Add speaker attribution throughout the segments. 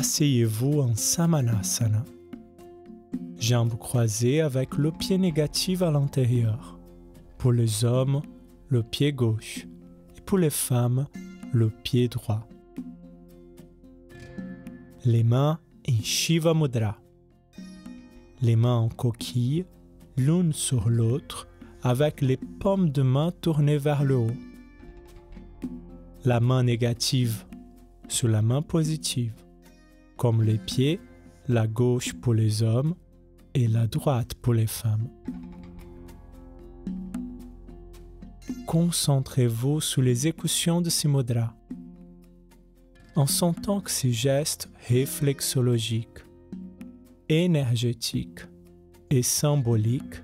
Speaker 1: asseyez-vous en Samanasana. Jambes croisées avec le pied négatif à l'intérieur. Pour les hommes, le pied gauche. Et pour les femmes, le pied droit. Les mains en Shiva Mudra. Les mains en coquille, l'une sur l'autre, avec les paumes de main tournées vers le haut. La main négative sur la main positive, comme les pieds, la gauche pour les hommes et la droite pour les femmes. Concentrez-vous sur l'exécution de ces mudras, en sentant que ces gestes réflexologiques, énergétiques et symboliques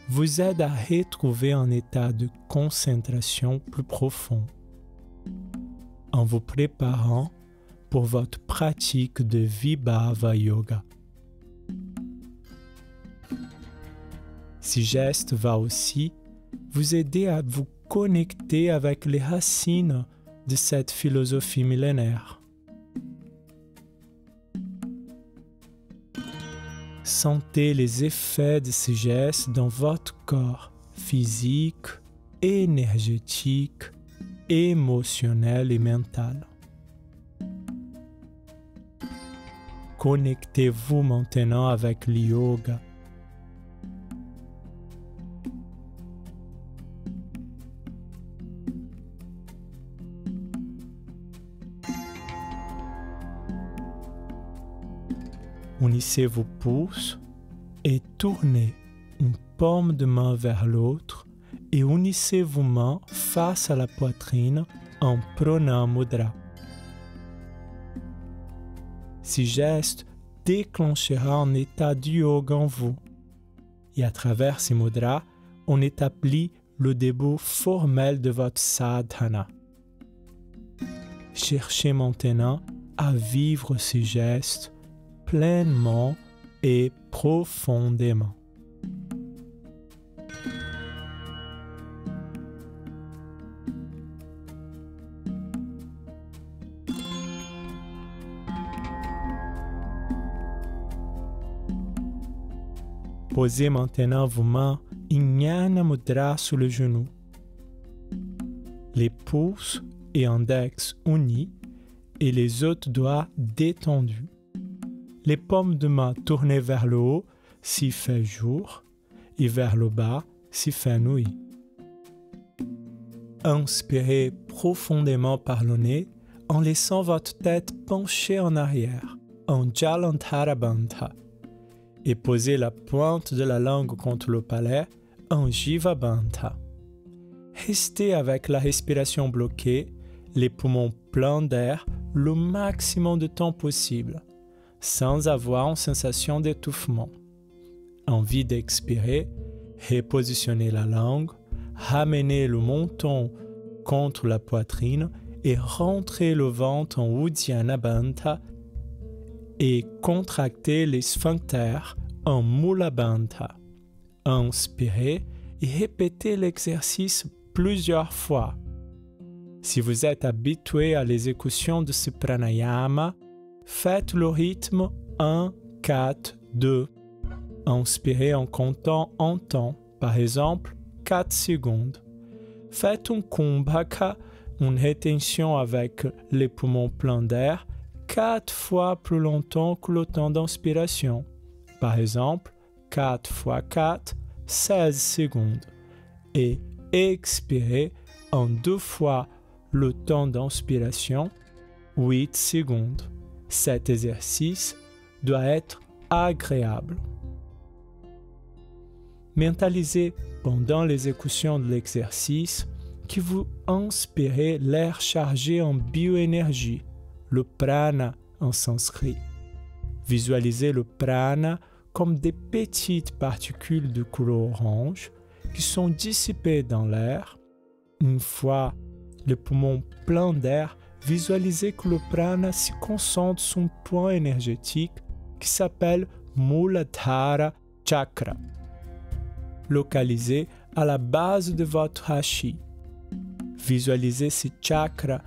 Speaker 1: vous aident à retrouver un état de concentration plus profond, en vous préparant pour votre pratique de Vibhava Yoga. Ces gestes vont aussi vous aider à vous connecter avec les racines de cette philosophie millénaire. Sentez les effets de ces gestes dans votre corps physique, énergétique, émotionnel et mental. Connectez-vous maintenant avec le yoga. Unissez vos pouces et tournez une paume de main vers l'autre et unissez vos mains face à la poitrine en Pranam Mudra. Ce geste déclenchera un état de yoga en vous. Et à travers ces mudras, on établit le début formel de votre sadhana. Cherchez maintenant à vivre ces gestes pleinement et profondément. Posez maintenant vos mains Jnana Mudra sur le genou. Les pouces et index unis et les autres doigts détendus. Les paumes de main tournées vers le haut s'il fait jour et vers le bas s'il fait nuit. Inspirez profondément par le nez en laissant votre tête penchée en arrière, en Jalandhara Bandha, et posez la pointe de la langue contre le palais en Jiva Bandha. Restez avec la respiration bloquée, les poumons pleins d'air le maximum de temps possible, sans avoir une sensation d'étouffement. Envie d'expirer, repositionnez la langue, ramenez le menton contre la poitrine et rentrez le ventre en Uddiyana Bandha et contractez les sphincters en Mula Bandha. Inspirez et répétez l'exercice plusieurs fois. Si vous êtes habitué à l'exécution de ce pranayama, faites le rythme 1, 4, 2. Inspirez en comptant en temps, par exemple 4 secondes. Faites un kumbhaka, une rétention avec les poumons pleins d'air, 4 fois plus longtemps que le temps d'inspiration. Par exemple, 4 fois 4, 16 secondes. Et expirez en 2 fois le temps d'inspiration, 8 secondes. Cet exercice doit être agréable. Mentalisez pendant l'exécution de l'exercice que vous inspirez l'air chargé en bioénergie, le prana en sanskrit. Visualisez le prana comme des petites particules de couleur orange qui sont dissipées dans l'air. Une fois le poumon plein d'air, visualisez que le prana se concentre sur un point énergétique qui s'appelle Muladhara Chakra, localisé à la base de votre hashi. Visualisez ce chakra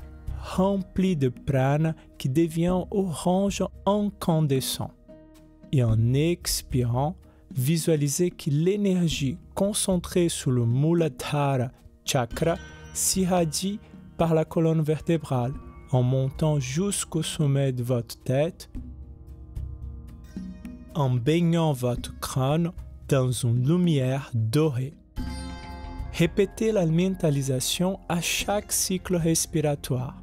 Speaker 1: rempli de prana qui devient orange incandescent. Et en expirant, visualisez que l'énergie concentrée sur le Muladhara chakra s'irradie par la colonne vertébrale en montant jusqu'au sommet de votre tête, en baignant votre crâne dans une lumière dorée. Répétez la mentalisation à chaque cycle respiratoire.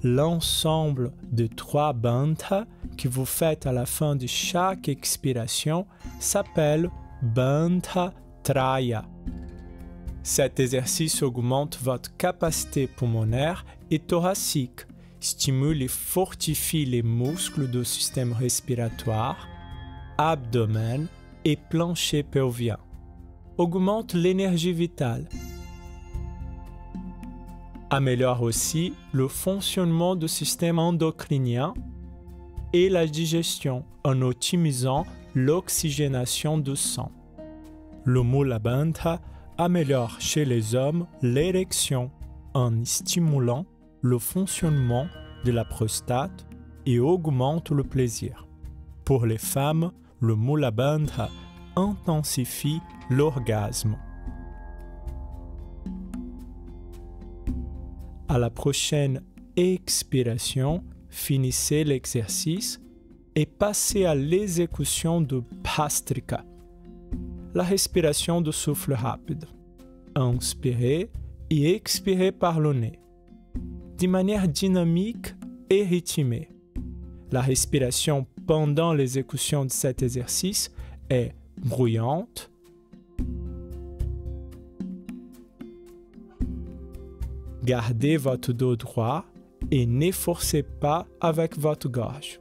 Speaker 1: L'ensemble de 3 bandhas que vous faites à la fin de chaque expiration s'appelle Bandha Traya. Cet exercice augmente votre capacité pulmonaire et thoracique, stimule et fortifie les muscles du système respiratoire, abdomen et plancher pelvien. Augmente l'énergie vitale. Améliore aussi le fonctionnement du système endocrinien et la digestion en optimisant l'oxygénation du sang. Le Mula Bandha améliore chez les hommes l'érection en stimulant le fonctionnement de la prostate et augmente le plaisir. Pour les femmes, le Mula Bandha intensifie l'orgasme. À la prochaine expiration, finissez l'exercice et passez à l'exécution de Bhastrika, la respiration de souffle rapide. Inspirez et expirez par le nez, de manière dynamique et rythmée. La respiration pendant l'exécution de cet exercice est bruyante, gardez votre dos droit et ne forcez pas avec votre gorge.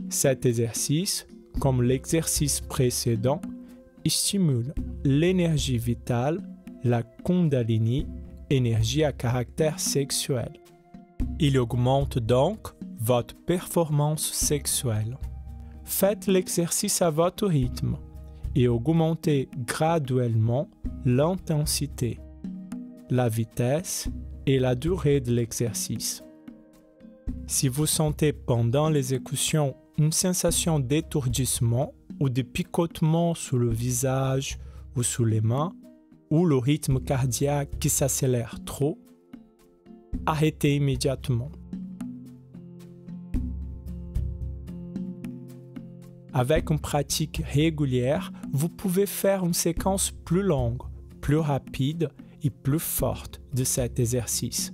Speaker 1: Cet exercice, comme l'exercice précédent, stimule l'énergie vitale, la Kundalini, énergie à caractère sexuel. Il augmente donc votre performance sexuelle. Faites l'exercice à votre rythme et augmentez graduellement l'intensité, la vitesse et la durée de l'exercice. Si vous sentez pendant l'exécution une sensation d'étourdissement ou de picotement sur le visage ou sur les mains, ou le rythme cardiaque qui s'accélère trop, arrêtez immédiatement. Avec une pratique régulière, vous pouvez faire une séquence plus longue, plus rapide et plus forte de cet exercice.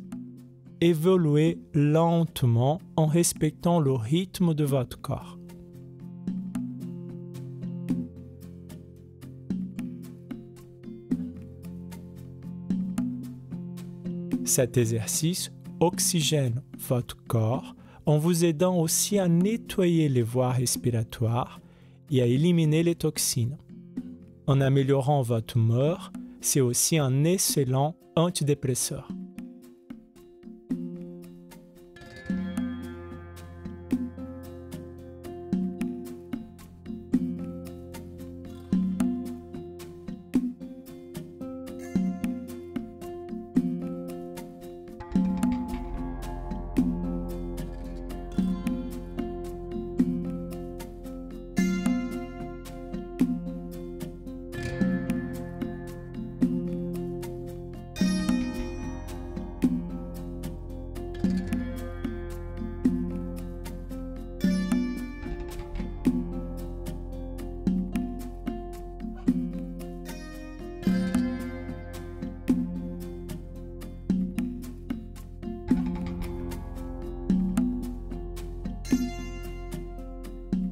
Speaker 1: Évoluez lentement en respectant le rythme de votre corps. Cet exercice oxygène votre corps en vous aidant aussi à nettoyer les voies respiratoires et à éliminer les toxines. En améliorant votre humeur, c'est aussi un excellent antidépresseur.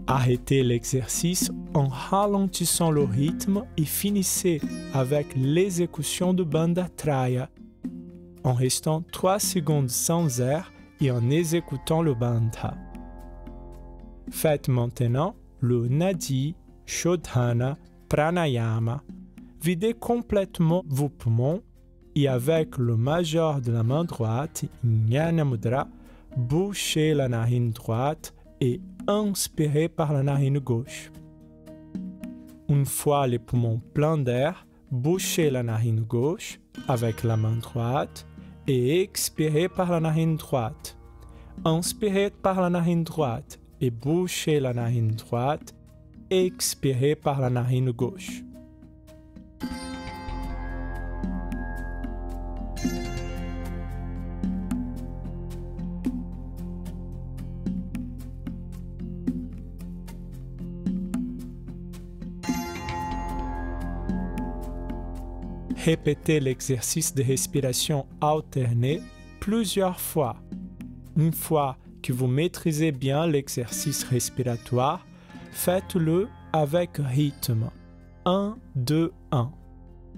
Speaker 1: Arrêtez l'exercice en ralentissant le rythme et finissez avec l'exécution de Bandha Traya, en restant 3 secondes sans air et en exécutant le Bandha. Faites maintenant le Nadi Shodhana Pranayama. Videz complètement vos poumons et avec le majeur de la main droite, Jnana Mudra, bouchez la narine droite et inspirez par la narine gauche. Une fois les poumons pleins d'air, bouchez la narine gauche avec la main droite et expirez par la narine droite. Inspirez par la narine droite et bouchez la narine droite. Expirez par la narine gauche. Répétez l'exercice de respiration alternée plusieurs fois. Une fois que vous maîtrisez bien l'exercice respiratoire, faites-le avec rythme. 1, 2, 1.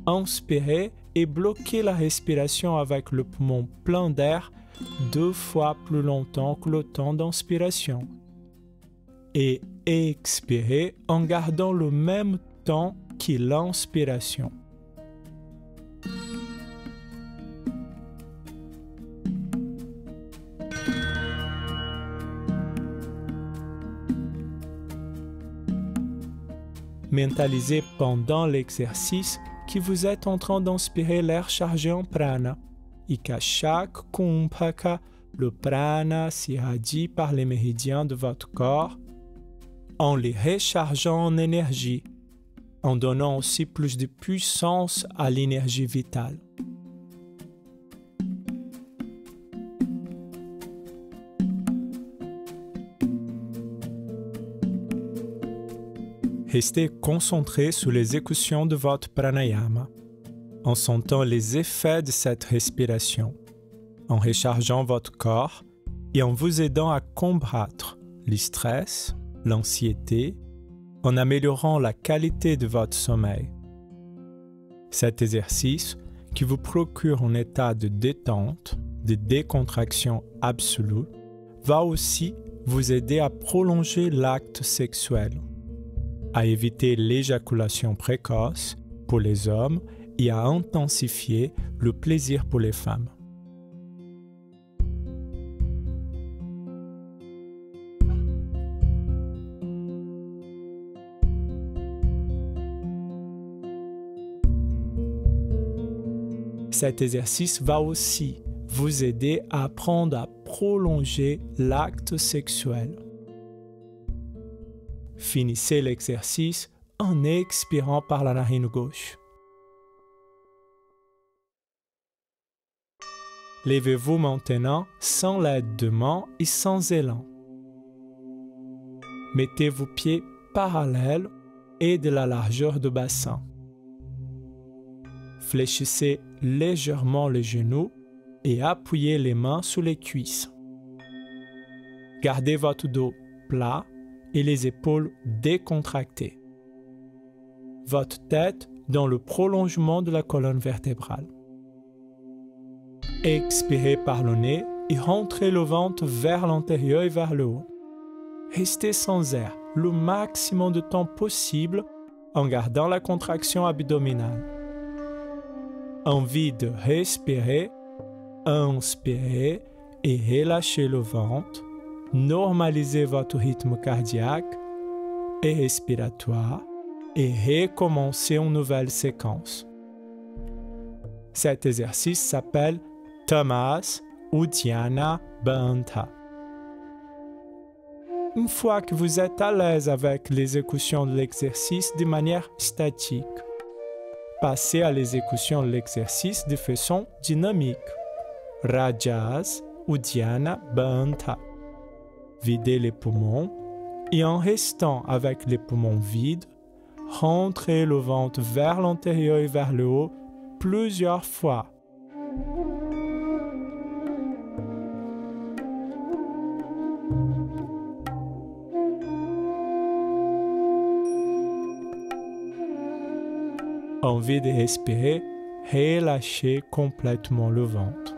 Speaker 1: Inspirez et bloquez la respiration avec le poumon plein d'air 2 fois plus longtemps que le temps d'inspiration. Et expirez en gardant le même temps que l'inspiration. Mentalisez pendant l'exercice que vous êtes en train d'inspirer l'air chargé en prana et qu'à chaque kumbhaka, le prana s'irradie par les méridiens de votre corps en les rechargeant en énergie, en donnant aussi plus de puissance à l'énergie vitale. Restez concentré sur l'exécution de votre pranayama, en sentant les effets de cette respiration, en rechargeant votre corps et en vous aidant à combattre le stress, l'anxiété, en améliorant la qualité de votre sommeil. Cet exercice, qui vous procure un état de détente, de décontraction absolue, va aussi vous aider à prolonger l'acte sexuel, à éviter l'éjaculation précoce pour les hommes et à intensifier le plaisir pour les femmes. Cet exercice va aussi vous aider à apprendre à prolonger l'acte sexuel. Finissez l'exercice en expirant par la narine gauche. Levez-vous maintenant sans l'aide de main et sans élan. Mettez vos pieds parallèles et de la largeur du bassin. Fléchissez légèrement les genoux et appuyez les mains sous les cuisses. Gardez votre dos plat et les épaules décontractées. Votre tête dans le prolongement de la colonne vertébrale. Expirez par le nez et rentrez le ventre vers l'intérieur et vers le haut. Restez sans air le maximum de temps possible en gardant la contraction abdominale. Envie de respirer, inspirez et relâchez le ventre. Normalisez votre rythme cardiaque et respiratoire et recommencez une nouvelle séquence. Cet exercice s'appelle Tamas Uddiyana Bandha. Une fois que vous êtes à l'aise avec l'exécution de l'exercice de manière statique, passez à l'exécution de l'exercice de façon dynamique. Rajas Uddiyana Bandha. Videz les poumons et en restant avec les poumons vides, rentrez le ventre vers l'intérieur et vers le haut plusieurs fois. Envie de respirer, relâchez complètement le ventre.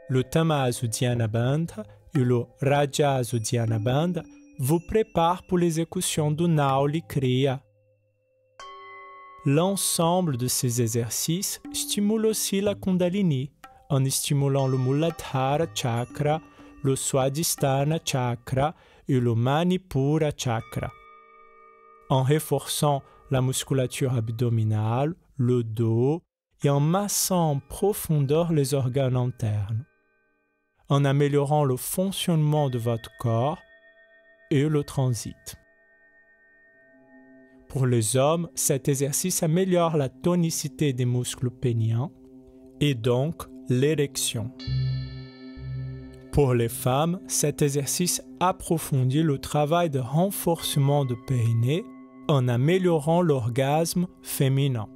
Speaker 1: Le Tamasu Dhyana Bandha et le Rajasu Dhyana Bandha vous préparent pour l'exécution du Nauli Kriya. L'ensemble de ces exercices stimule aussi la Kundalini en stimulant le Muladhara Chakra, le Swadhisthana Chakra et le Manipura Chakra, en renforçant la musculature abdominale, le dos et en massant en profondeur les organes internes, en améliorant le fonctionnement de votre corps et le transit. Pour les hommes, cet exercice améliore la tonicité des muscles péniens et donc l'érection. Pour les femmes, cet exercice approfondit le travail de renforcement de périnée en améliorant l'orgasme féminin.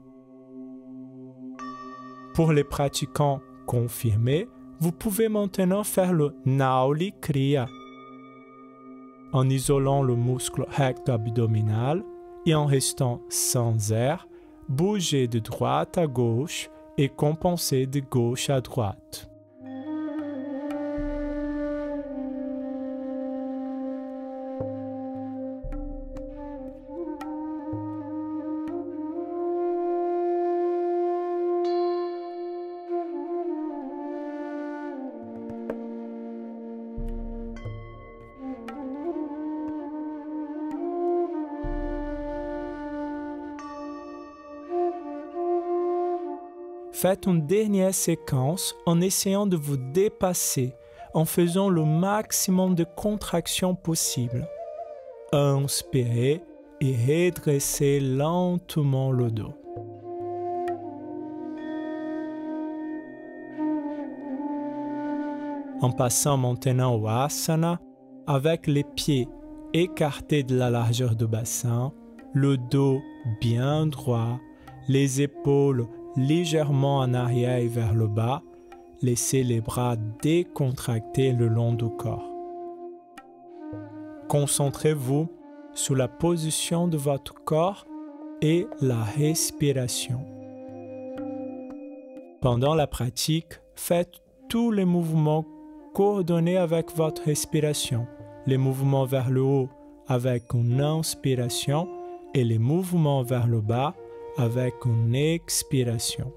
Speaker 1: Pour les pratiquants confirmés, vous pouvez maintenant faire le Nauli Kriya en isolant le muscle recto-abdominal et en restant sans air, bougez de droite à gauche et compensez de gauche à droite. Faites une dernière séquence en essayant de vous dépasser, en faisant le maximum de contractions possible. Inspirez et redressez lentement le dos. En passant maintenant au asana, avec les pieds écartés de la largeur du bassin, le dos bien droit, les épaules légèrement en arrière et vers le bas, laissez les bras décontractés le long du corps. Concentrez-vous sur la position de votre corps et la respiration. Pendant la pratique, faites tous les mouvements coordonnés avec votre respiration, les mouvements vers le haut avec une inspiration et les mouvements vers le bas avec une expiration.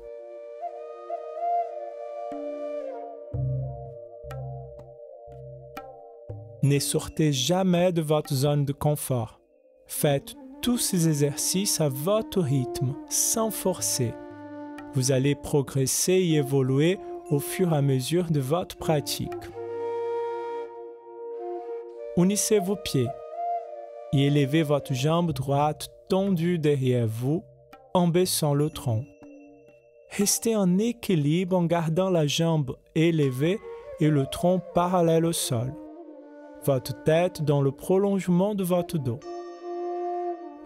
Speaker 1: Ne sortez jamais de votre zone de confort. Faites tous ces exercices à votre rythme, sans forcer. Vous allez progresser et évoluer au fur et à mesure de votre pratique. Unissez vos pieds et élevez votre jambe droite tendue derrière vous en baissant le tronc. Restez en équilibre en gardant la jambe élevée et le tronc parallèle au sol. Votre tête dans le prolongement de votre dos.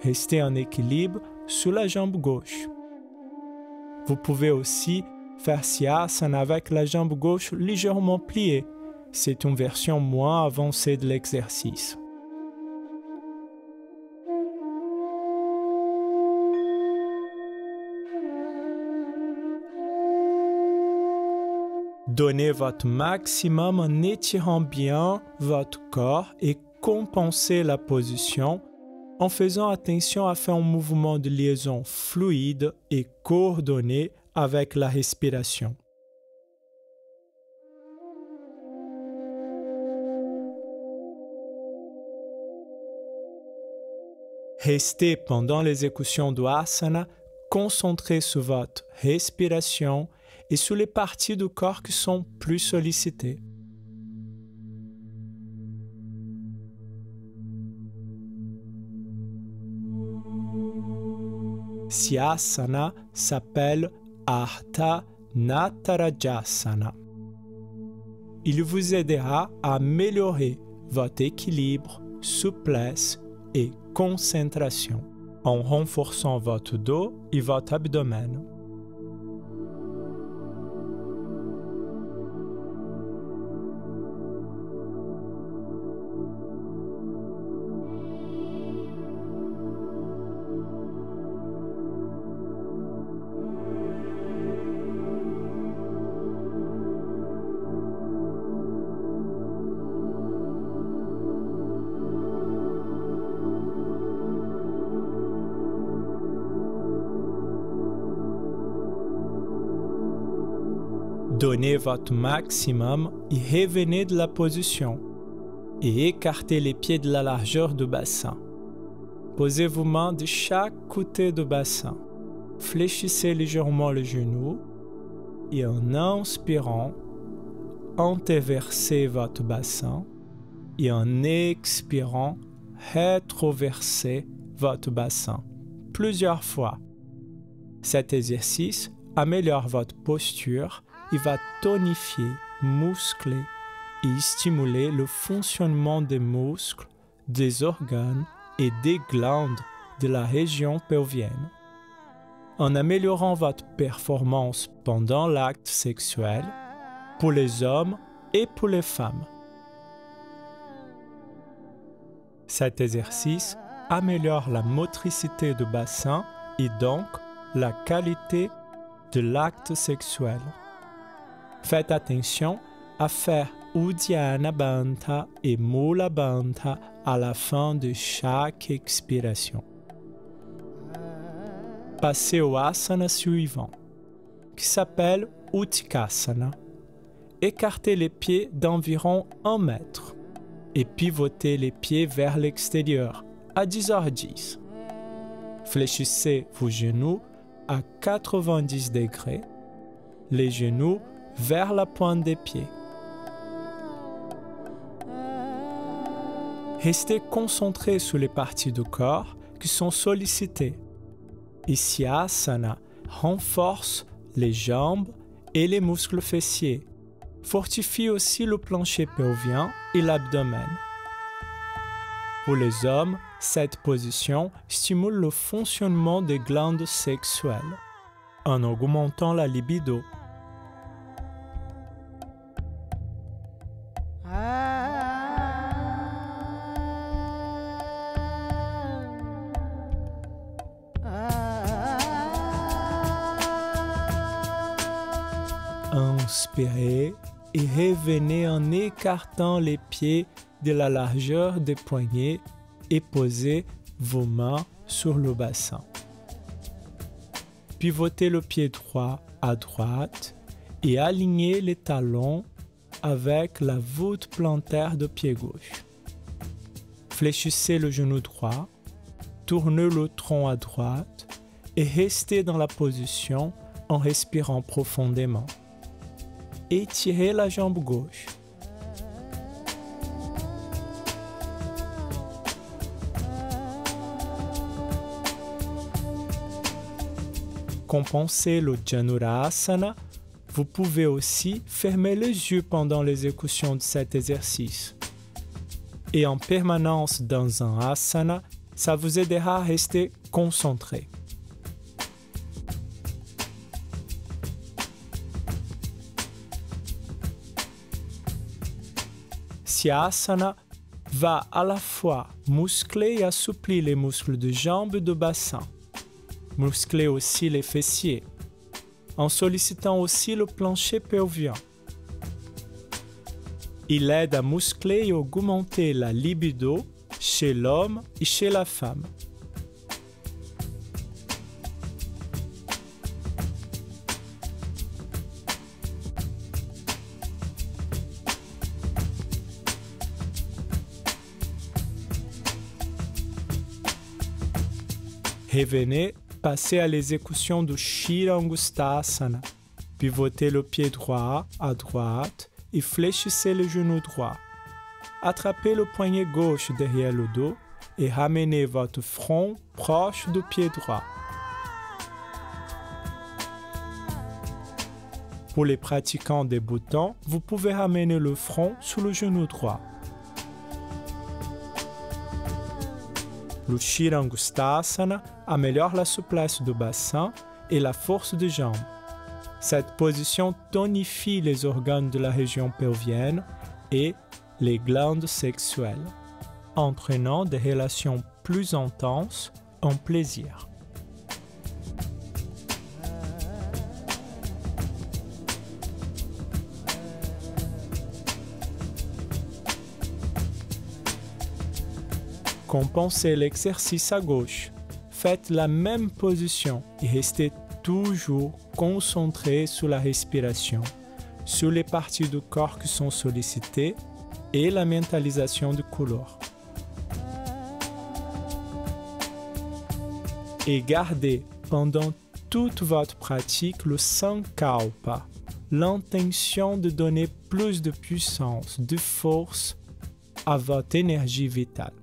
Speaker 1: Restez en équilibre sur la jambe gauche. Vous pouvez aussi faire Siasana avec la jambe gauche légèrement pliée. C'est une version moins avancée de l'exercice. Donnez votre maximum en étirant bien votre corps et compensez la position en faisant attention à faire un mouvement de liaison fluide et coordonné avec la respiration. Restez pendant l'exécution du asana concentré sur votre respiration et sur les parties du corps qui sont plus sollicitées. Siasana s'appelle Ardha Natarajasana. Il vous aidera à améliorer votre équilibre, souplesse et concentration en renforçant votre dos et votre abdomen. Donnez votre maximum et revenez de la position. Et écartez les pieds de la largeur du bassin. Posez vos mains de chaque côté du bassin. Fléchissez légèrement le genou et en inspirant, antéversez votre bassin et en expirant, rétroversez votre bassin plusieurs fois. Cet exercice améliore votre posture et va tonifier, muscler et stimuler le fonctionnement des muscles, des organes et des glandes de la région pelvienne. En améliorant votre performance pendant l'acte sexuel, pour les hommes et pour les femmes. Cet exercice améliore la motricité du bassin et donc la qualité de l'acte sexuel. Faites attention à faire Uddiyana Bandha et Mula Bandha à la fin de chaque expiration. Passez au asana suivant, qui s'appelle Uttikasana. Écartez les pieds d'environ 1 mètre et pivotez les pieds vers l'extérieur à 10h10. Fléchissez vos genoux à 90 degrés, les genoux vers la pointe des pieds. Restez concentré sur les parties du corps qui sont sollicitées. Ici, asana renforce les jambes et les muscles fessiers, fortifie aussi le plancher pelvien et l'abdomen. Pour les hommes, cette position stimule le fonctionnement des glandes sexuelles en augmentant la libido. Inspirez et revenez en écartant les pieds de la largeur des poignets et posez vos mains sur le bassin. Pivotez le pied droit à droite et alignez les talons avec la voûte plantaire du pied gauche. Fléchissez le genou droit, tournez le tronc à droite et restez dans la position en respirant profondément. Étirez la jambe gauche. Compenser le Dhanurasana, vous pouvez aussi fermer les yeux pendant l'exécution de cet exercice. Et en permanence dans un asana, ça vous aidera à rester concentré. Si asana va à la fois muscler et assouplir les muscles de jambes et de bassin, muscler aussi les fessiers, en sollicitant aussi le plancher pelvien. Il aide à muscler et augmenter la libido chez l'homme et chez la femme. Revenez, passez à l'exécution du Shirangustasana. Pivotez le pied droit à droite et fléchissez le genou droit. Attrapez le poignet gauche derrière le dos et ramenez votre front proche du pied droit. Pour les pratiquants débutants, vous pouvez ramener le front sur le genou droit. Le Shirangustasana améliore la souplesse du bassin et la force des jambes. Cette position tonifie les organes de la région pelvienne et les glandes sexuelles, entraînant des relations plus intenses en plaisir. Compensez l'exercice à gauche. Faites la même position et restez toujours concentré sur la respiration, sur les parties du corps qui sont sollicitées et la mentalisation de couleurs. Et gardez pendant toute votre pratique le sankalpa, l'intention de donner plus de puissance, de force à votre énergie vitale.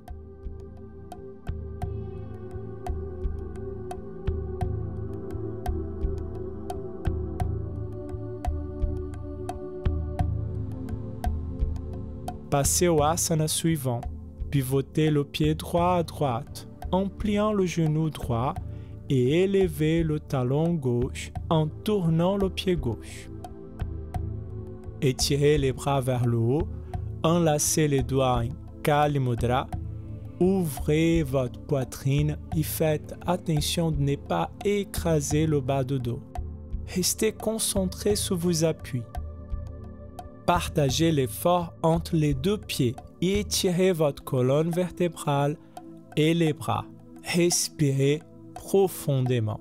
Speaker 1: Passez au asana suivant. Pivotez le pied droit à droite en pliant le genou droit et élevez le talon gauche en tournant le pied gauche. Étirez les bras vers le haut, enlacez les doigts en Kali Mudra, ouvrez votre poitrine et faites attention de ne pas écraser le bas du dos. Restez concentré sur vos appuis. Partagez l'effort entre les deux pieds et étirez votre colonne vertébrale et les bras. Respirez profondément.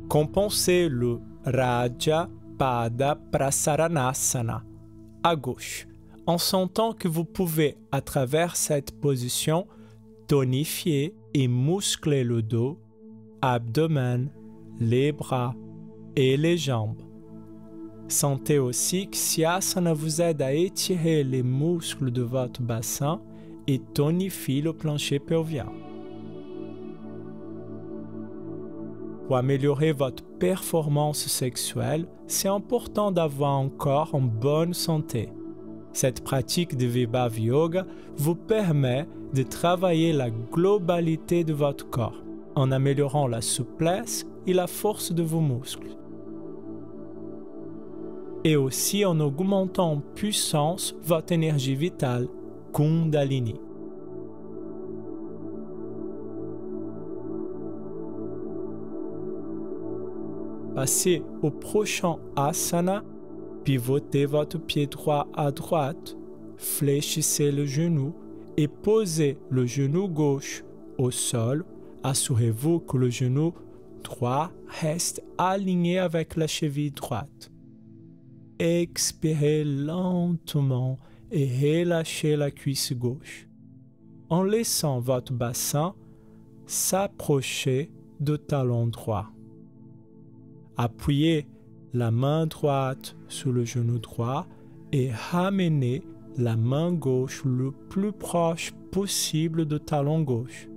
Speaker 1: Compensez le Raja Pada Prasaranasana à gauche, en sentant que vous pouvez, à travers cette position, tonifier et muscler le dos, abdomen, les bras et les jambes. Sentez aussi que Siasana vous aide à étirer les muscles de votre bassin et tonifie le plancher pelvien. Pour améliorer votre performance sexuelle, c'est important d'avoir un corps en bonne santé. Cette pratique de Vibhava Yoga vous permet de travailler la globalité de votre corps en améliorant la souplesse et la force de vos muscles. Et aussi en augmentant en puissance votre énergie vitale, Kundalini. Passez au prochain asana, pivotez votre pied droit à droite, fléchissez le genou et posez le genou gauche au sol. Assurez-vous que le genou droit reste aligné avec la cheville droite. Expirez lentement et relâchez la cuisse gauche, en laissant votre bassin s'approcher du talon droit. Appuyez la main droite sur le genou droit et ramenez la main gauche le plus proche possible du talon gauche.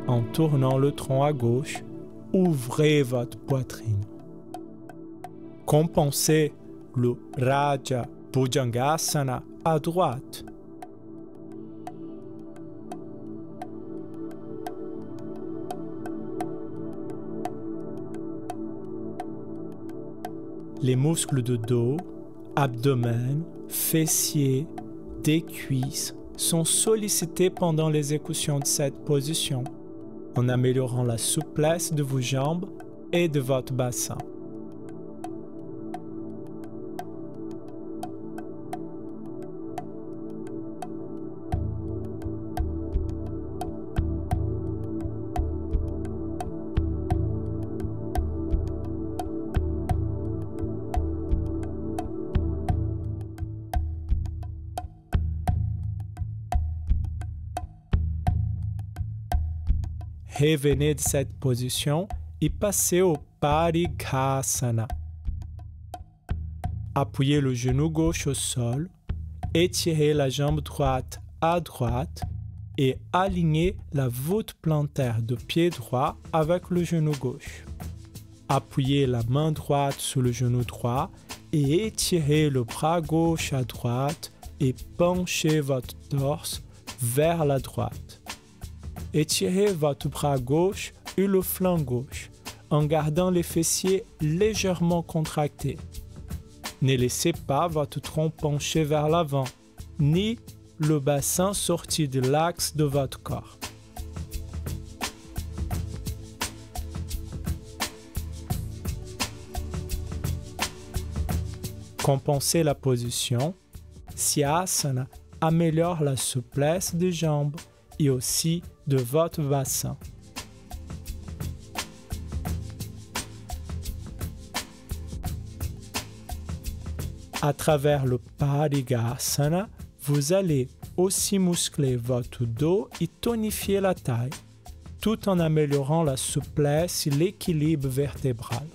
Speaker 1: En tournant le tronc à gauche, ouvrez votre poitrine. Compensez le Raja Bhujangasana à droite. Les muscles de dos, abdomen, fessiers, des cuisses sont sollicités pendant l'exécution de cette position, en améliorant la souplesse de vos jambes et de votre bassin. Revenez de cette position et passez au Parighasana. Appuyez le genou gauche au sol, étirez la jambe droite à droite et alignez la voûte plantaire du pied droit avec le genou gauche. Appuyez la main droite sur le genou droit et étirez le bras gauche à droite et penchez votre torse vers la droite. Étirez votre bras gauche et le flanc gauche en gardant les fessiers légèrement contractés. Ne laissez pas votre tronc pencher vers l'avant, ni le bassin sorti de l'axe de votre corps. Compensez la position. Siasana améliore la souplesse des jambes et aussi de votre bassin. À travers le Parigasana, vous allez aussi muscler votre dos et tonifier la taille, tout en améliorant la souplesse et l'équilibre vertébral.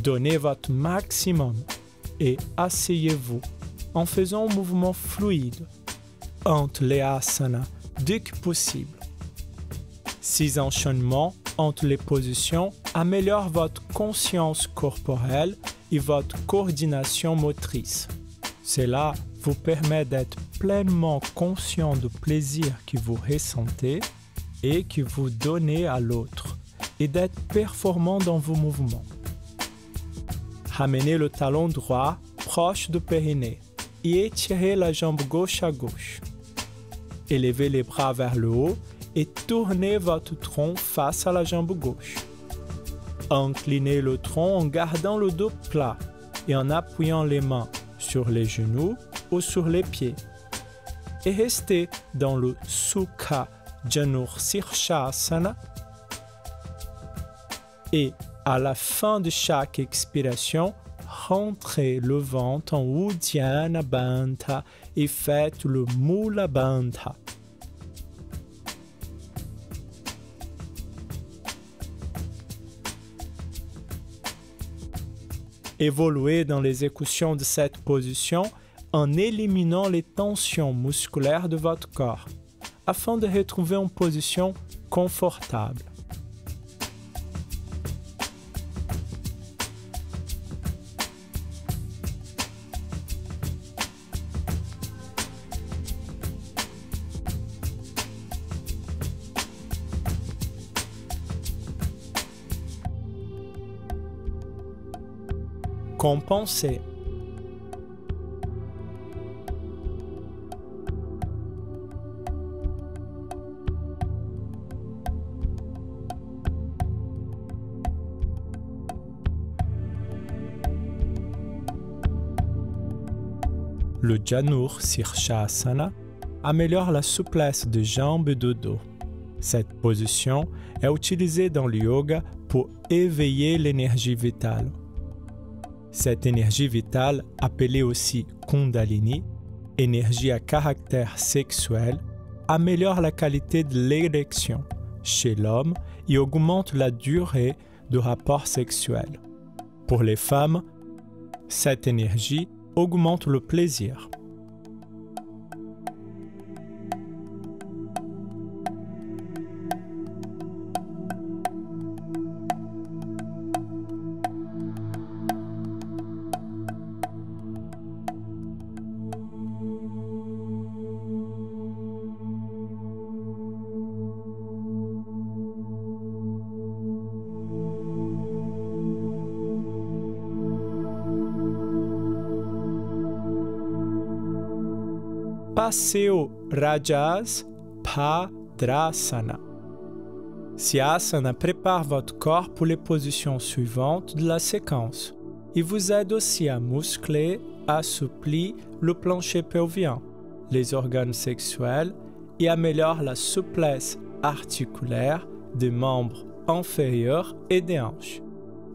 Speaker 1: Donnez votre maximum et asseyez-vous en faisant un mouvement fluide entre les asanas dès que possible. Ces enchaînements entre les positions améliorent votre conscience corporelle et votre coordination motrice. Cela vous permet d'être pleinement conscient du plaisir que vous ressentez et que vous donnez à l'autre et d'être performant dans vos mouvements. Ramenez le talon droit proche du périnée et étirez la jambe gauche à gauche. Élevez les bras vers le haut et tournez votre tronc face à la jambe gauche. Inclinez le tronc en gardant le dos plat et en appuyant les mains sur les genoux ou sur les pieds. Et restez dans le Sukha Janur Sirshasana. Et à la fin de chaque expiration, rentrez le ventre en Uddiyana Bandha et faites le Mula Bandha. Évoluez dans l'exécution de cette position en éliminant les tensions musculaires de votre corps, afin de retrouver une position confortable. Compensez. Le Janur Sirshasana améliore la souplesse des jambes et du dos. Cette position est utilisée dans le yoga pour éveiller l'énergie vitale. Cette énergie vitale, appelée aussi Kundalini, énergie à caractère sexuel, améliore la qualité de l'érection chez l'homme et augmente la durée du rapport sexuel. Pour les femmes, cette énergie augmente le plaisir. Passez au Rajas Padrasana. Siasana prépare votre corps pour les positions suivantes de la séquence. Il vous aide aussi à muscler, assouplir le plancher pelvien, les organes sexuels et améliore la souplesse articulaire des membres inférieurs et des hanches.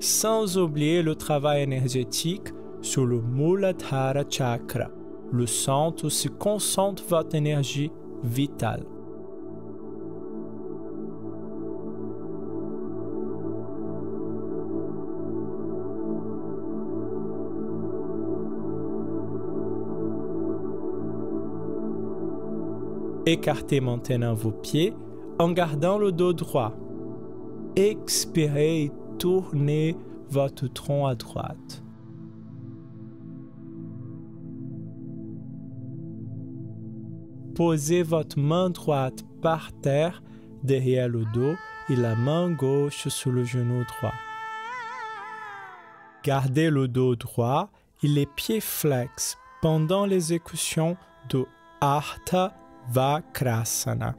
Speaker 1: Sans oublier le travail énergétique sur le Muladhara Chakra, le centre où se concentre votre énergie vitale. Écartez maintenant vos pieds en gardant le dos droit. Expirez et tournez votre tronc à droite. Posez votre main droite par terre derrière le dos et la main gauche sur le genou droit. Gardez le dos droit et les pieds flex pendant l'exécution de Ardha Vakrasana.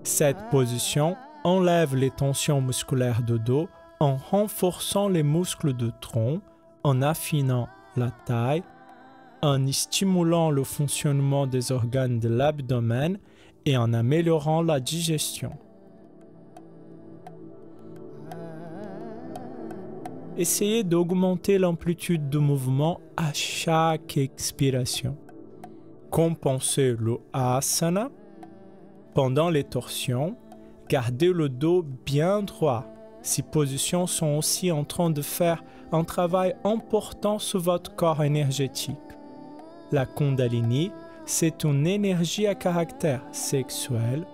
Speaker 1: Cette position enlève les tensions musculaires de dos en renforçant les muscles de tronc, en affinant la taille, en stimulant le fonctionnement des organes de l'abdomen et en améliorant la digestion. Essayez d'augmenter l'amplitude de mouvement à chaque expiration. Compensez le asana. Pendant les torsions, gardez le dos bien droit. Ces positions sont aussi en train de faire un travail important sur votre corps énergétique. La Kundalini, c'est une énergie à caractère sexuel.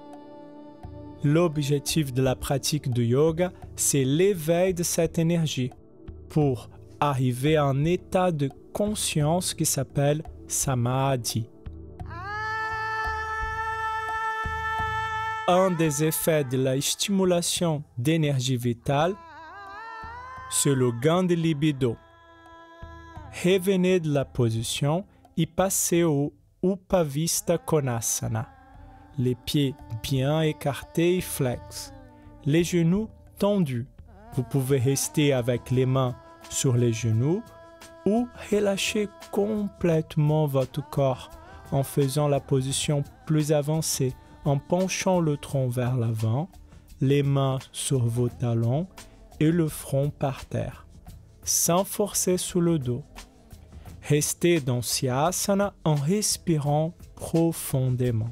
Speaker 1: L'objectif de la pratique du yoga, c'est l'éveil de cette énergie pour arriver à un état de conscience qui s'appelle Samadhi. Un des effets de la stimulation d'énergie vitale, c'est le gain de libido. Revenez de la position et passez au Upavista Konasana. Les pieds bien écartés et flex. Les genoux tendus. Vous pouvez rester avec les mains sur les genoux ou relâcher complètement votre corps en faisant la position plus avancée, en penchant le tronc vers l'avant, les mains sur vos talons et le front par terre, sans forcer sur le dos. Restez dans Siasana en respirant profondément.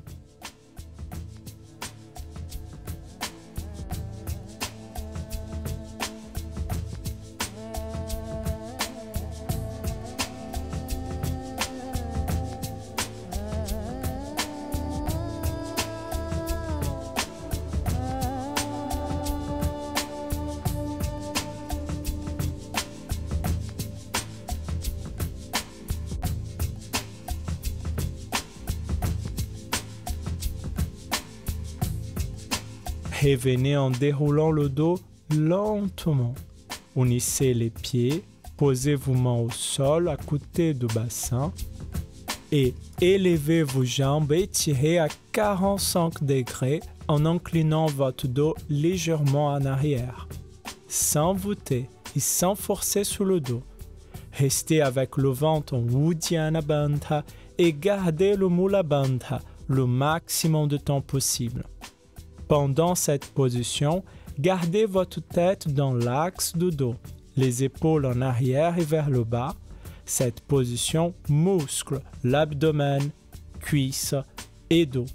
Speaker 1: Revenez en déroulant le dos lentement. Unissez les pieds, posez vos mains au sol à côté du bassin et élevez vos jambes étirées à 45 degrés en inclinant votre dos légèrement en arrière, sans voûter et sans forcer sur le dos. Restez avec le ventre en Uddiyana Bandha et gardez le Mula Bandha le maximum de temps possible. Pendant cette position, gardez votre tête dans l'axe du dos, les épaules en arrière et vers le bas. Cette position muscle l'abdomen, cuisses et dos.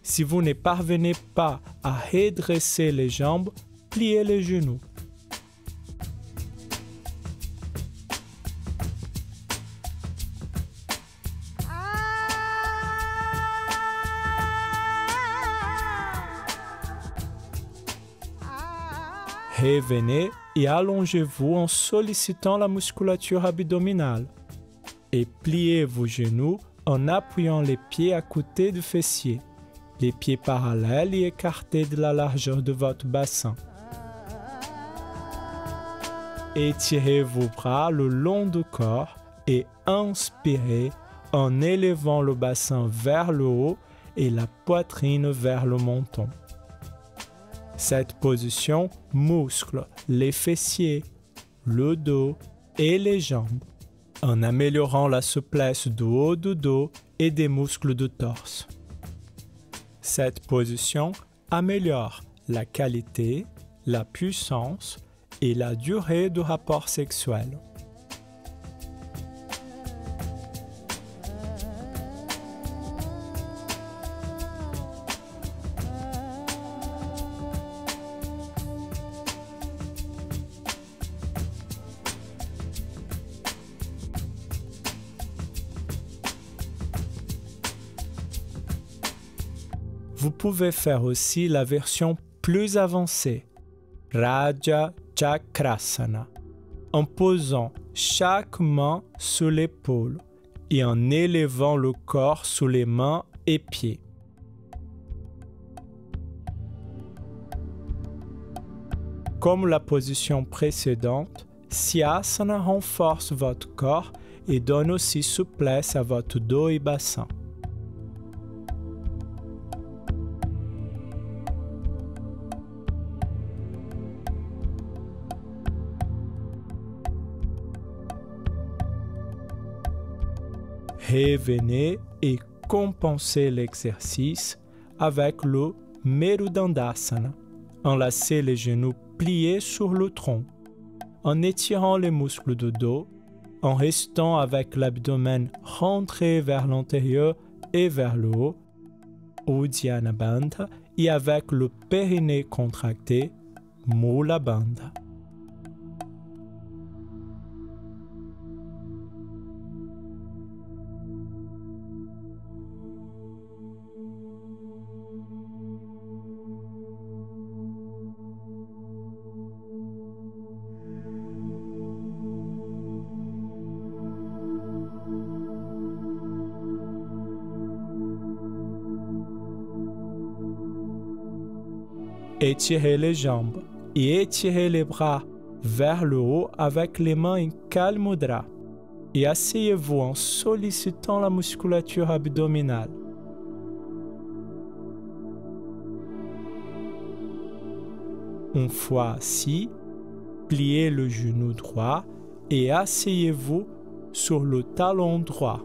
Speaker 1: Si vous ne parvenez pas à redresser les jambes, pliez les genoux. Revenez et allongez-vous en sollicitant la musculature abdominale. Et pliez vos genoux en appuyant les pieds à côté du fessier, les pieds parallèles et écartés de la largeur de votre bassin. Étirez vos bras le long du corps et inspirez en élevant le bassin vers le haut et la poitrine vers le menton. Cette position muscle les fessiers, le dos et les jambes, en améliorant la souplesse du haut du dos et des muscles du torse. Cette position améliore la qualité, la puissance et la durée du rapport sexuel. Vous pouvez faire aussi la version plus avancée, Raja Chakrasana, en posant chaque main sur l'épaule et en élevant le corps sous les mains et pieds. Comme la position précédente, Siasana renforce votre corps et donne aussi souplesse à votre dos et bassin. Revenez et compensez l'exercice avec le Merudandasana. Enlacez les genoux pliés sur le tronc, en étirant les muscles du dos, en restant avec l'abdomen rentré vers l'intérieur et vers le haut, Uddiyana Bandha, et avec le périnée contracté, Mula Bandha. Étirez les jambes et étirez les bras vers le haut avec les mains en calme mudra et asseyez-vous en sollicitant la musculature abdominale. Une fois assis, pliez le genou droit et asseyez-vous sur le talon droit.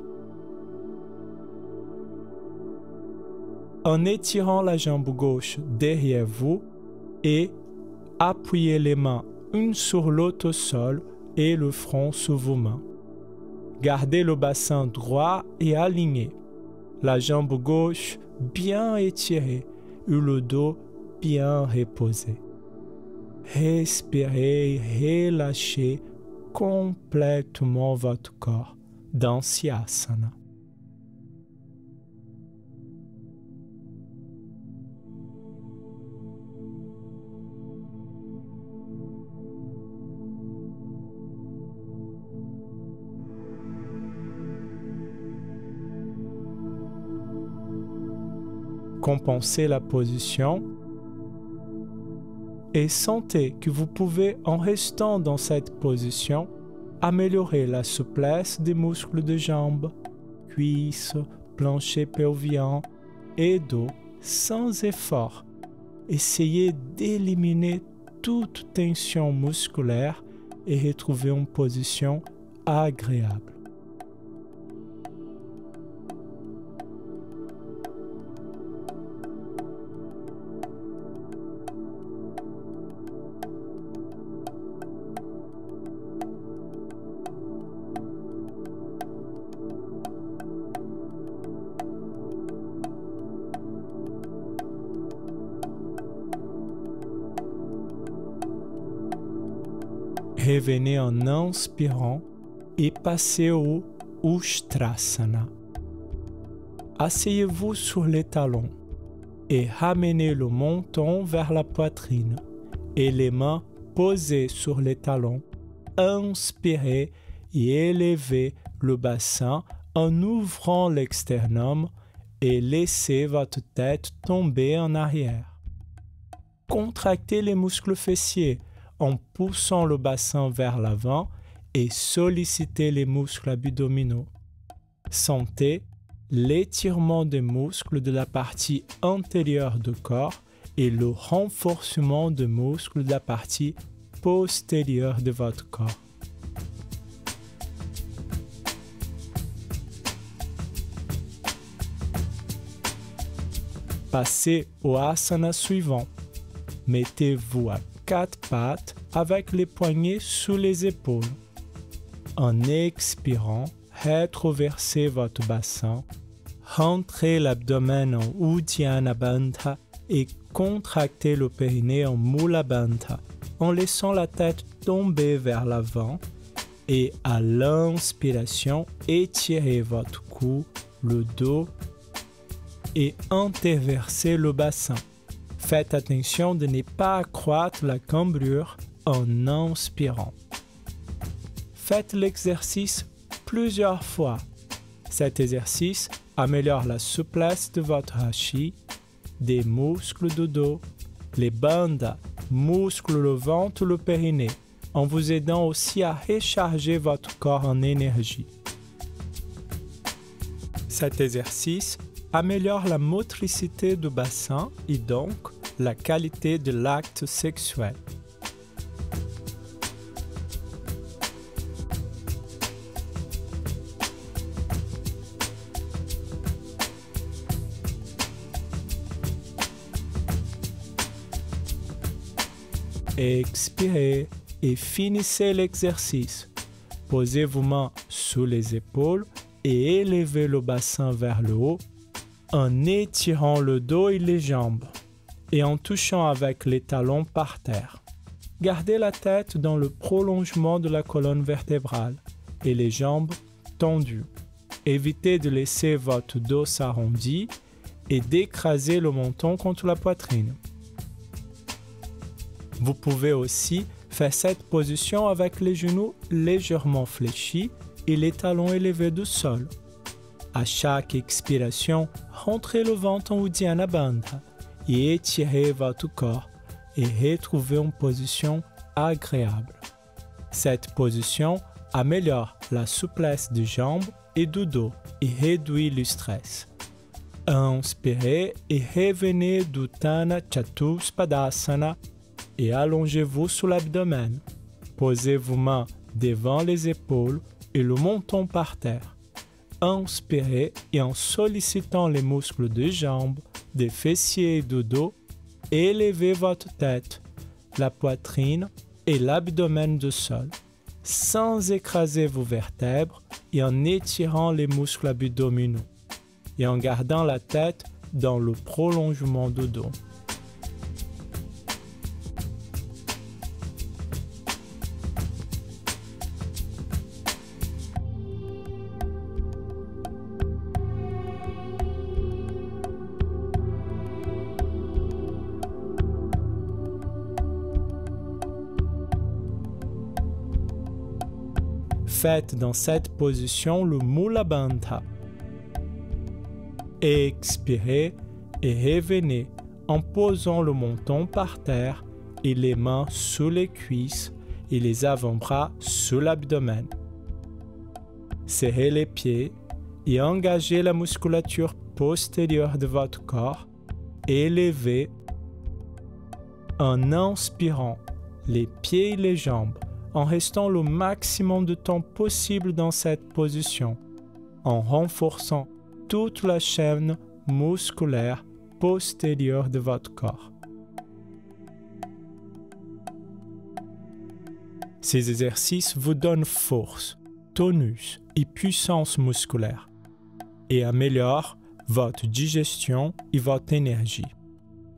Speaker 1: En étirant la jambe gauche derrière vous et appuyez les mains une sur l'autre au sol et le front sous vos mains. Gardez le bassin droit et aligné, la jambe gauche bien étirée et le dos bien reposé. Respirez et relâchez complètement votre corps dans Siasana. Compensez la position et sentez que vous pouvez, en restant dans cette position, améliorer la souplesse des muscles de jambes, cuisses, plancher pelvien et dos sans effort. Essayez d'éliminer toute tension musculaire et retrouver une position agréable. Revenez en inspirant et passez au Ustrasana. Asseyez-vous sur les talons et ramenez le menton vers la poitrine et les mains posées sur les talons. Inspirez et élevez le bassin en ouvrant l'externum et laissez votre tête tomber en arrière. Contractez les muscles fessiers en poussant le bassin vers l'avant et sollicitez les muscles abdominaux. Sentez l'étirement des muscles de la partie antérieure du corps et le renforcement des muscles de la partie postérieure de votre corps. Passez au asana suivant. Mettez-vous à quatre pattes avec les poignets sous les épaules. En expirant, rétroversez votre bassin, rentrez l'abdomen en Uddiyana Bandha et contractez le périnée en Mula Bandha en laissant la tête tomber vers l'avant et à l'inspiration, étirez votre cou, le dos et interversez le bassin. Faites attention de ne pas accroître la cambrure en inspirant. Faites l'exercice plusieurs fois. Cet exercice améliore la souplesse de votre hachis, des muscles du dos, les bandes, muscles le ventre ou le périnée, en vous aidant aussi à recharger votre corps en énergie. Cet exercice améliore la motricité du bassin et donc la qualité de l'acte sexuel. Expirez et finissez l'exercice. Posez vos mains sous les épaules et élevez le bassin vers le haut en étirant le dos et les jambes et en touchant avec les talons par terre. Gardez la tête dans le prolongement de la colonne vertébrale et les jambes tendues. Évitez de laisser votre dos s'arrondir et d'écraser le menton contre la poitrine. Vous pouvez aussi faire cette position avec les genoux légèrement fléchis et les talons élevés du sol. À chaque expiration, rentrez le ventre en Uddiyana Bandha et étirez votre corps et retrouvez une position agréable. Cette position améliore la souplesse des jambes et du dos et réduit le stress. Inspirez et revenez d'Utthana Chatuspadasana et allongez-vous sur l'abdomen. Posez vos mains devant les épaules et le menton par terre. Inspirez et en sollicitant les muscles des jambes, des fessiers et du dos, élevez votre tête, la poitrine et l'abdomen du sol, sans écraser vos vertèbres et en étirant les muscles abdominaux, et en gardant la tête dans le prolongement du dos. Faites dans cette position le Mula Bandha. Expirez et revenez en posant le menton par terre et les mains sous les cuisses et les avant-bras sous l'abdomen. Serrez les pieds et engagez la musculature postérieure de votre corps. Élevez en inspirant les pieds et les jambes, en restant le maximum de temps possible dans cette position, en renforçant toute la chaîne musculaire postérieure de votre corps. Ces exercices vous donnent force, tonus et puissance musculaire et améliorent votre digestion et votre énergie.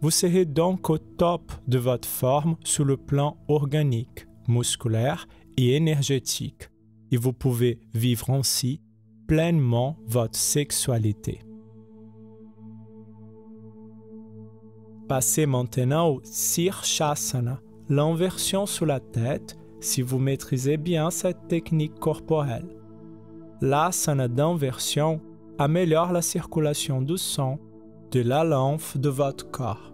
Speaker 1: Vous serez donc au top de votre forme sur le plan organique, musculaire et énergétique, et vous pouvez vivre ainsi pleinement votre sexualité. Passez maintenant au Sirshasana, l'inversion sur la tête, si vous maîtrisez bien cette technique corporelle. L'asana d'inversion améliore la circulation du sang, de la lymphe de votre corps.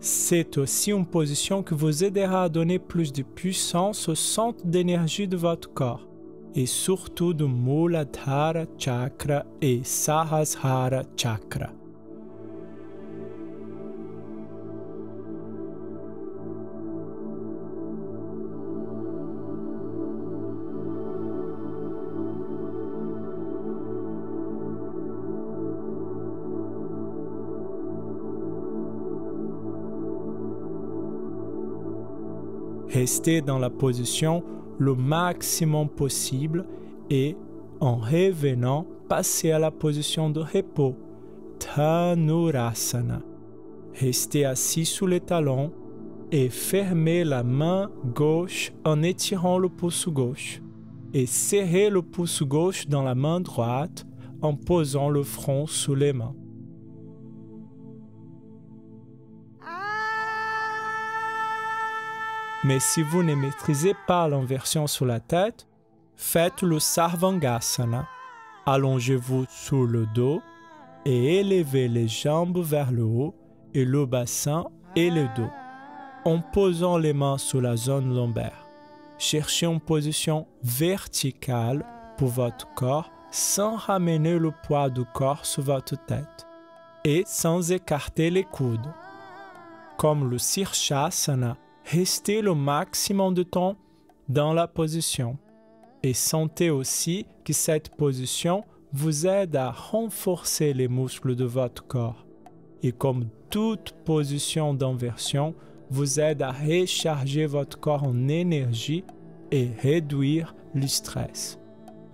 Speaker 1: C'est aussi une position qui vous aidera à donner plus de puissance au centre d'énergie de votre corps et surtout du Muladhara Chakra et Sahasrara Chakra. Restez dans la position le maximum possible et, en revenant, passez à la position de repos, Dhanurasana. Restez assis sous les talons et fermez la main gauche en étirant le pouce gauche et serrez le pouce gauche dans la main droite en posant le front sous les mains. Mais si vous ne maîtrisez pas l'inversion sur la tête, faites le Sarvangasana. Allongez-vous sur le dos et élevez les jambes vers le haut et le bassin et le dos. En posant les mains sur la zone lombaire, cherchez une position verticale pour votre corps sans ramener le poids du corps sur votre tête et sans écarter les coudes. Comme le Sirshasana, restez le maximum de temps dans la position et sentez aussi que cette position vous aide à renforcer les muscles de votre corps et comme toute position d'inversion, vous aide à recharger votre corps en énergie et réduire le stress,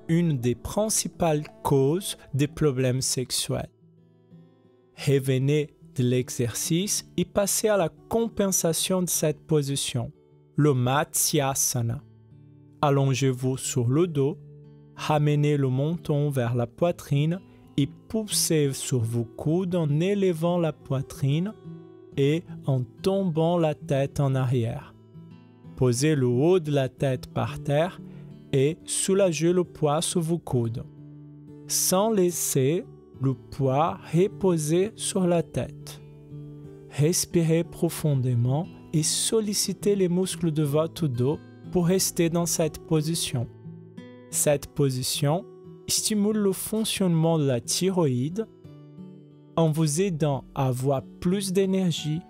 Speaker 1: une des principales causes des problèmes sexuels. Revenez de l'exercice et passez à la compensation de cette position, le Matsyasana. Allongez-vous sur le dos, ramenez le menton vers la poitrine et poussez sur vos coudes en élevant la poitrine et en tombant la tête en arrière. Posez le haut de la tête par terre et soulagez le poids sur vos coudes, sans laisser le poids reposer sur la tête. Respirez profondément et sollicitez les muscles de votre dos pour rester dans cette position. Cette position stimule le fonctionnement de la thyroïde en vous aidant à avoir plus d'énergie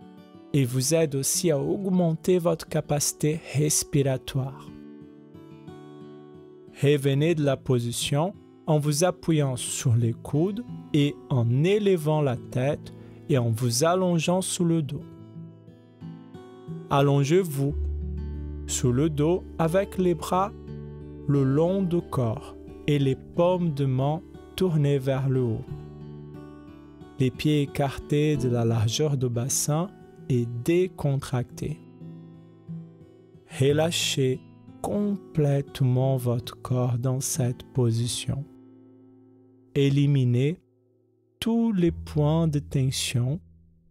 Speaker 1: et vous aide aussi à augmenter votre capacité respiratoire. Revenez de la position en vous appuyant sur les coudes et en élevant la tête et en vous allongeant sous le dos. Allongez-vous sur le dos avec les bras le long du corps et les paumes de main tournées vers le haut. Les pieds écartés de la largeur du bassin et décontractés. Relâchez complètement votre corps dans cette position. Éliminez tous les points de tension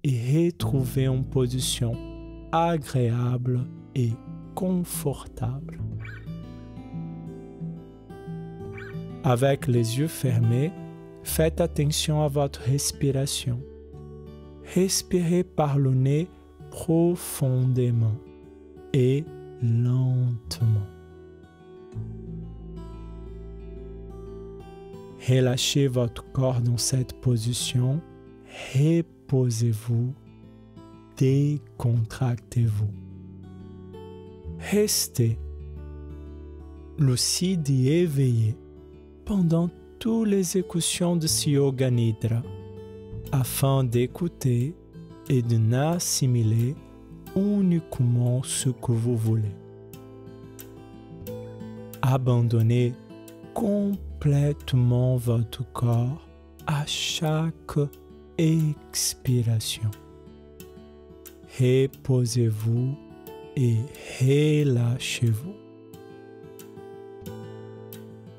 Speaker 1: et retrouvez une position agréable et confortable. Avec les yeux fermés, faites attention à votre respiration. Respirez par le nez profondément et lentement. Relâchez votre corps dans cette position. Reposez-vous. Décontractez-vous. Restez lucide et éveillé pendant toutes les écoutions de ce Yoga Nidra, afin d'écouter et de n'assimiler uniquement ce que vous voulez. Abandonnez complètement votre corps à chaque expiration. Reposez-vous et relâchez-vous.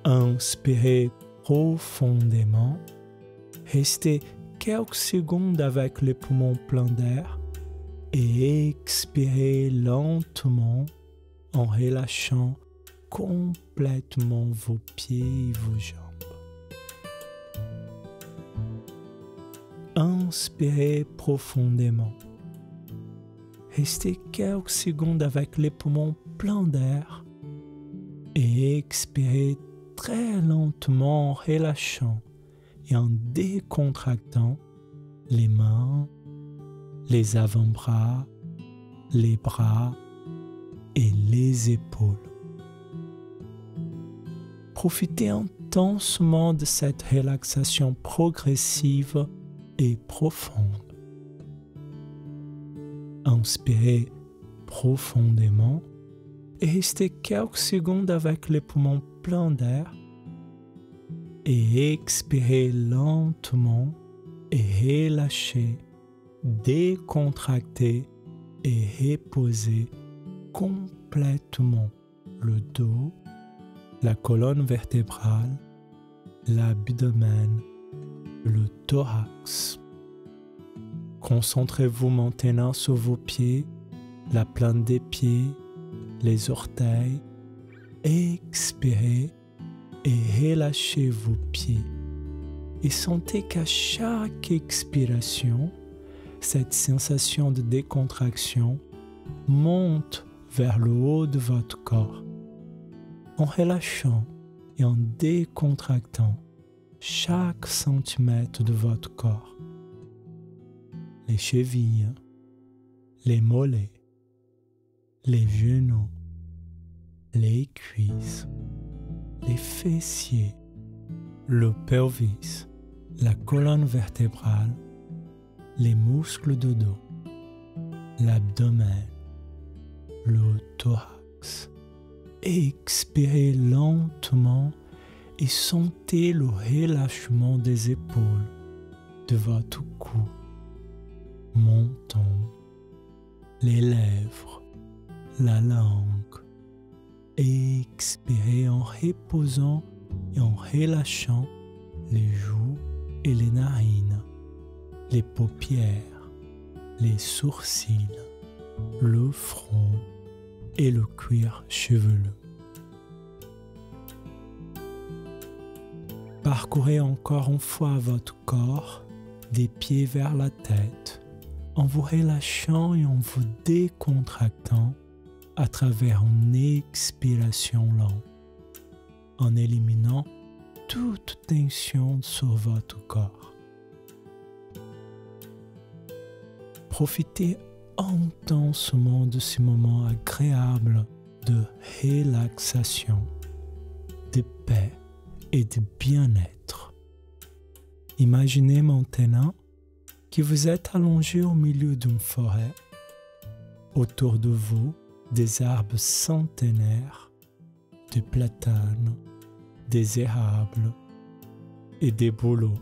Speaker 1: Inspirez profondément. Restez quelques secondes avec les poumons pleins d'air et expirez lentement en relâchant complètement vos pieds et vos jambes. Inspirez profondément. Restez quelques secondes avec les poumons pleins d'air et expirez très lentement en relâchant et en décontractant les mains, les avant-bras, les bras et les épaules. Profitez intensément de cette relaxation progressive et profonde. Inspirez profondément et restez quelques secondes avec les poumons pleins d'air et expirez lentement et relâchez, décontractez et reposez complètement le dos, la colonne vertébrale, l'abdomen, le thorax. Concentrez-vous maintenant sur vos pieds, la plante des pieds, les orteils, expirez et relâchez vos pieds. Et sentez qu'à chaque expiration, cette sensation de décontraction monte vers le haut de votre corps. En relâchant et en décontractant chaque centimètre de votre corps. Les chevilles, les mollets, les genoux, les cuisses, les fessiers, le pelvis, la colonne vertébrale, les muscles de dos, l'abdomen, le thorax. Expirez lentement et sentez le relâchement des épaules, de votre cou, menton, les lèvres, la langue. Expirez en reposant et en relâchant les joues et les narines, les paupières, les sourcils, le front et le cuir chevelu. Parcourez encore une fois votre corps, des pieds vers la tête, en vous relâchant et en vous décontractant à travers une expiration lente, en éliminant toute tension sur votre corps. Profitez intensement de ce moment agréable de relaxation, de paix et de bien-être. Imaginez maintenant que vous êtes allongé au milieu d'une forêt, autour de vous des arbres centenaires, des platanes, des érables et des bouleaux.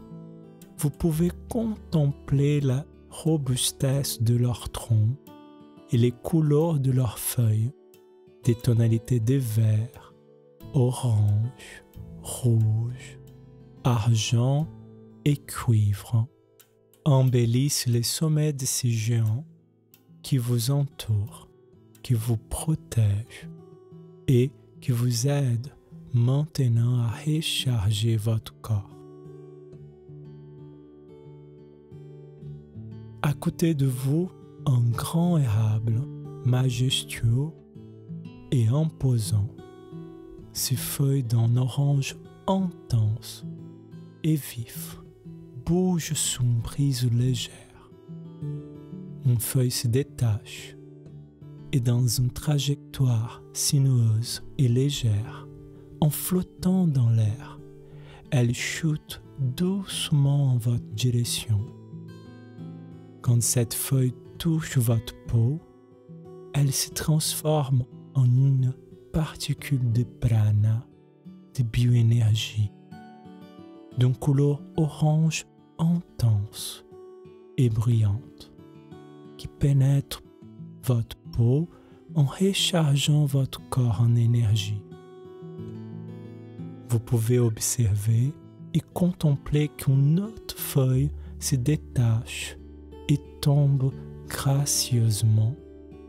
Speaker 1: Vous pouvez contempler la robustesse de leurs troncs et les couleurs de leurs feuilles, des tonalités de vert, orange, rouge, argent et cuivre, embellissent les sommets de ces géants qui vous entourent, qui vous protègent et qui vous aident maintenant à recharger votre corps. À côté de vous, un grand érable majestueux et imposant, ses feuilles d'un orange intense et vif bougent sous une brise légère. Une feuille se détache et dans une trajectoire sinueuse et légère, en flottant dans l'air, elle chute doucement en votre direction. Quand cette feuille touche votre peau, elle se transforme en une particule de prana, de bioénergie, d'une couleur orange intense et brillante, qui pénètre votre peau en rechargeant votre corps en énergie. Vous pouvez observer et contempler qu'une autre feuille se détache et tombe gracieusement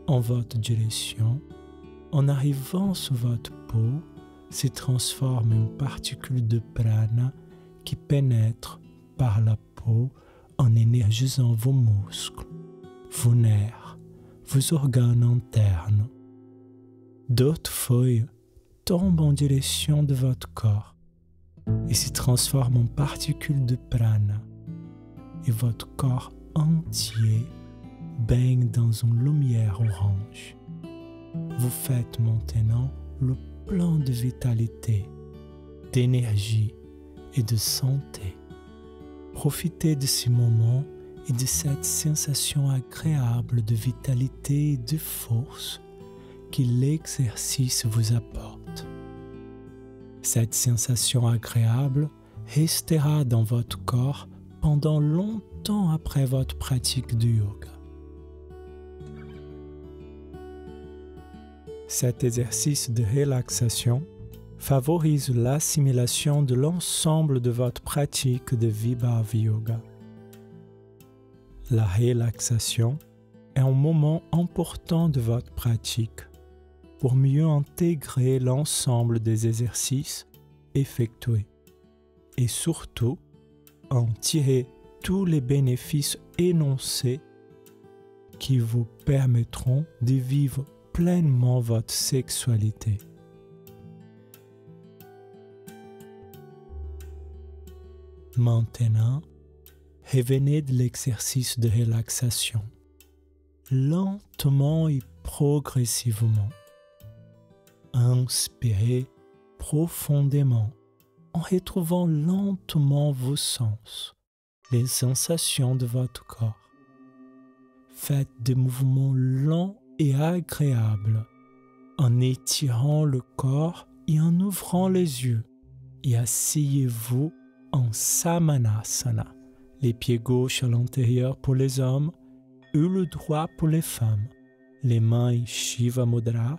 Speaker 1: en votre direction, en arrivant sur votre peau, se transforme en particule de prana qui pénètre par la peau en énergisant vos muscles, vos nerfs, vos organes internes. D'autres feuilles tombent en direction de votre corps et se transforment en particules de prana, et votre corps entier baigne dans une lumière orange. Vous faites maintenant le plein de vitalité, d'énergie et de santé. Profitez de ce moment et de cette sensation agréable de vitalité et de force que l'exercice vous apporte. Cette sensation agréable restera dans votre corps pendant longtemps après votre pratique du yoga. Cet exercice de relaxation favorise l'assimilation de l'ensemble de votre pratique de Vibhava Yoga. La relaxation est un moment important de votre pratique pour mieux intégrer l'ensemble des exercices effectués et surtout en tirer tous les bénéfices énoncés qui vous permettront de vivre pleinement votre sexualité. Maintenant, revenez de l'exercice de relaxation, lentement et progressivement. Inspirez profondément en retrouvant lentement vos sens, les sensations de votre corps. Faites des mouvements lents et agréables en étirant le corps et en ouvrant les yeux, et asseyez-vous en Samanasana, les pieds gauches à l'intérieur pour les hommes et le droit pour les femmes, les mains Shiva Mudra,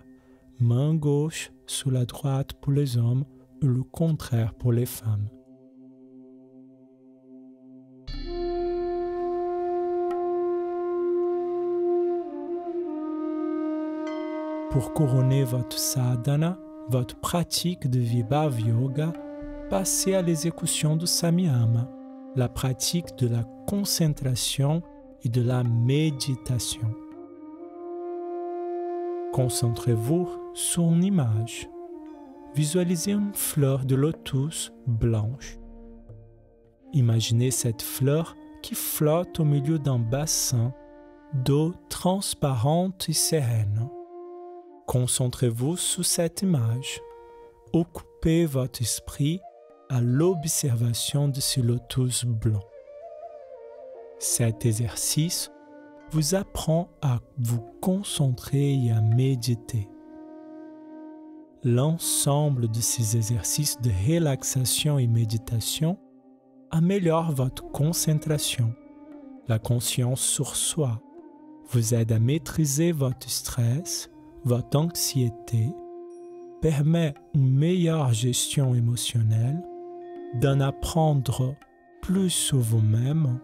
Speaker 1: main gauche sur la droite pour les hommes et le contraire pour les femmes. Pour couronner votre sadhana, votre pratique de Vibhava Yoga, passez à l'exécution du Samyama, la pratique de la concentration et de la méditation. Concentrez-vous sur une image. Visualisez une fleur de lotus blanche. Imaginez cette fleur qui flotte au milieu d'un bassin d'eau transparente et sereine. Concentrez-vous sur cette image. Occupez votre esprit à l'observation de ce lotus blanc. Cet exercice vous apprend à vous concentrer et à méditer. L'ensemble de ces exercices de relaxation et méditation améliore votre concentration, la conscience sur soi, vous aide à maîtriser votre stress, votre anxiété, permet une meilleure gestion émotionnelle, d'en apprendre plus sur vous-même,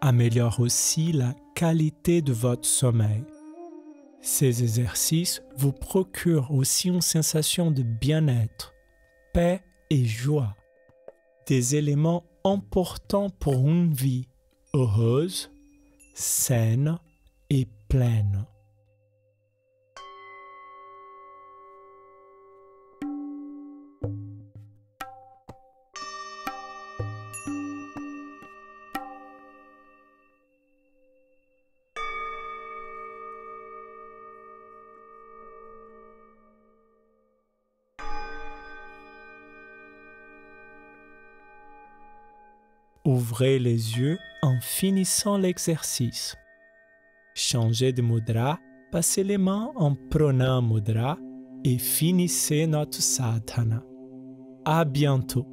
Speaker 1: améliore aussi la qualité de votre sommeil. Ces exercices vous procurent aussi une sensation de bien-être, paix et joie, des éléments importants pour une vie heureuse, saine et pleine. Ouvrez les yeux en finissant l'exercice. Changez de mudra, passez les mains en Pranam Mudra et finissez notre sadhana. À bientôt.